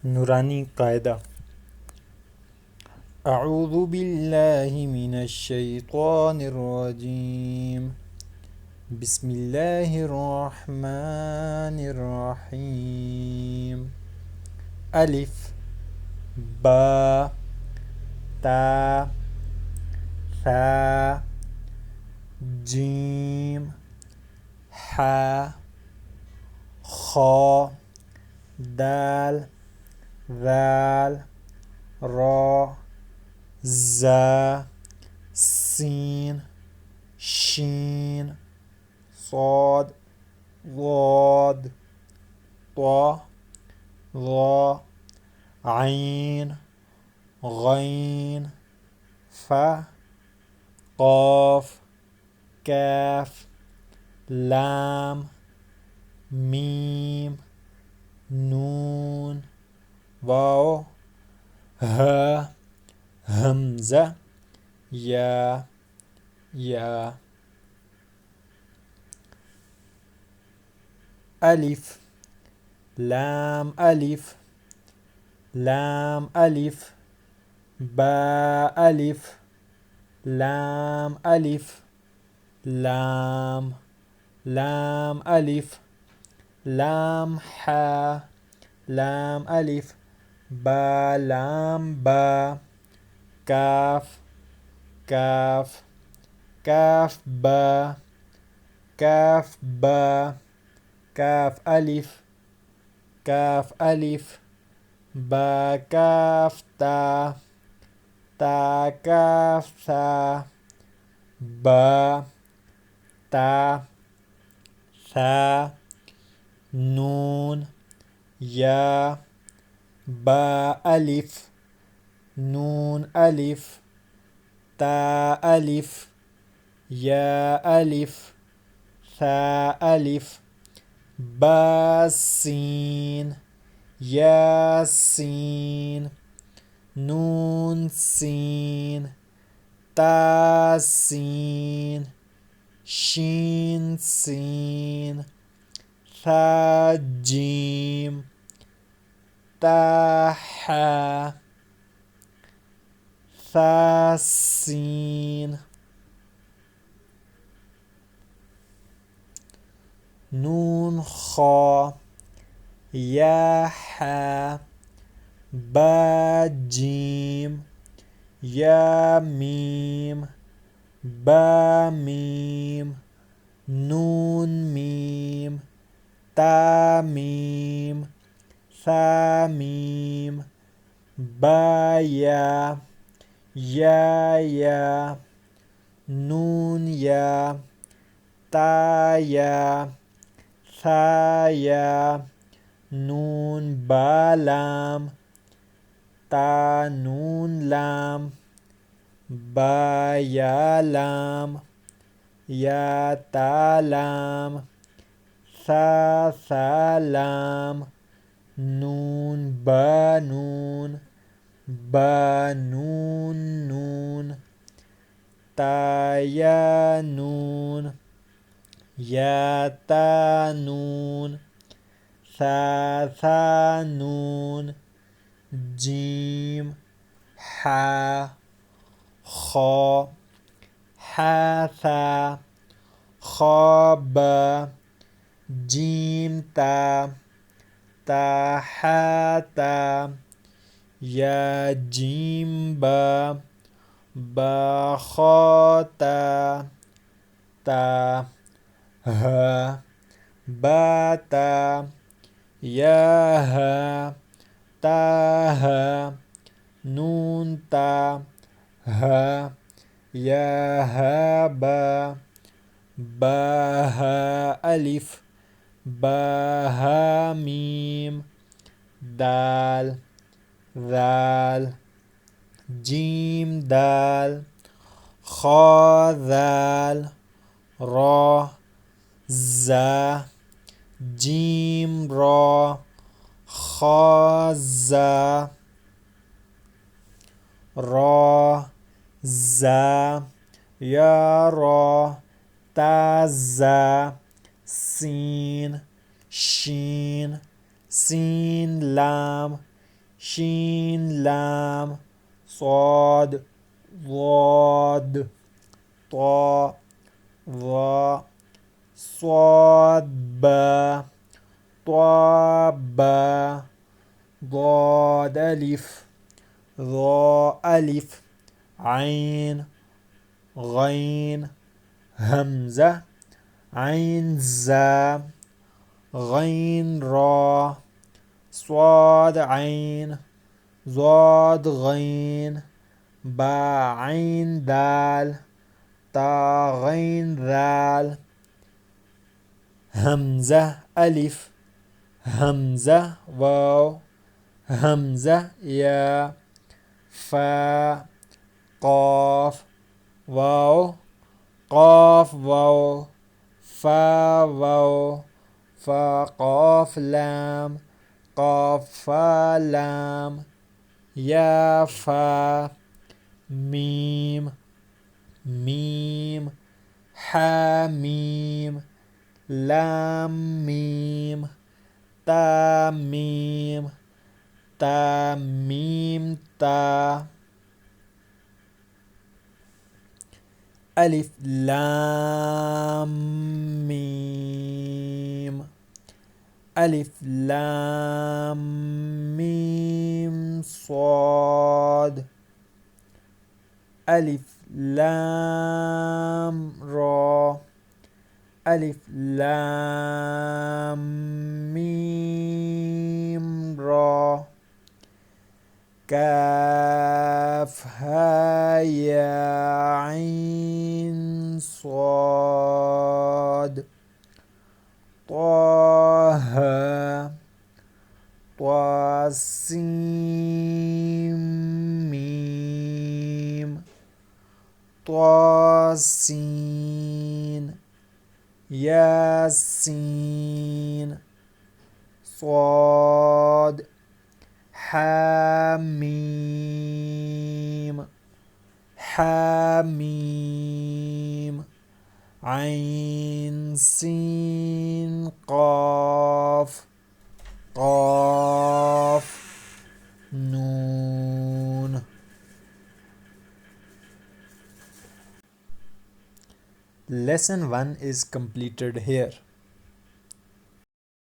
नूरानी कायदा। अऊज़ु बिल्लाहि मिनश शैतानिर रजीम। बिस्मिल्लाहिर रहमानिर रहीम। अलिफ बा ता सा जीम हा खा दाल ذال را زا سين شين صاد ضاد طا ظا عين غين فا قاف كاف لام ميم نون واو ها همزة या अलिफ लाम अलिफ बा अलिफ लाम अलिफ लाम अलिफ लाम हा लाम अलिफ बा लाम बा काफ काफ काफ बा काफ अलिफ बा काफ ता काफ सा बा ता सा नून या बा अलिफ नून अलिफ ता अलिफ या अलिफ सा अलिफ बा सीन यासीन नून सीन तासीन शीन सीन था जीम ताहा था सीन नून खा या हा बा जीम या मीम बा मीम नून मीम ता मीम सा मीम बा या नून या ता या सा या नून बा लाम ता नून लाम बा या लाम या ता लाम सा लाम नून बा नून नून ता या नून या ता नून सा नून जीम हा खा हा सा खा बा जीम ता हा ता या जीम बा खा ता हा बा ता या हा ता हा नून ता हा या हा बा हा अलिफ बा हा मीम दाल ذال जीम दाल खा दाल را زا जीम را खा जा را زا या را ता जा सीन शीन सीन लाम Shin Lam Sod Wad Ta Wa Swad Ba Ba ضاد ألف ظا ألف عين غين همزة عين زا غين را صاد عين ضاد غين با عين دال تا غين ذال همزة ألف همزة واو همزة يا فا قاف واو قاف واو فا واو فا قاف لام قاف فا لام يا فا ميم ميم حاميم لام ميم تا ميم تا ميم تا ألف لام ميم ألف لام ميم صاد ألف لام را ألف لام ميم را كاف ها يا عين صاد طه طاسيم ميم طاسين ياسين صاد حاميم حاميم عين سين قاف قاف نون. Lesson 1 is completed here.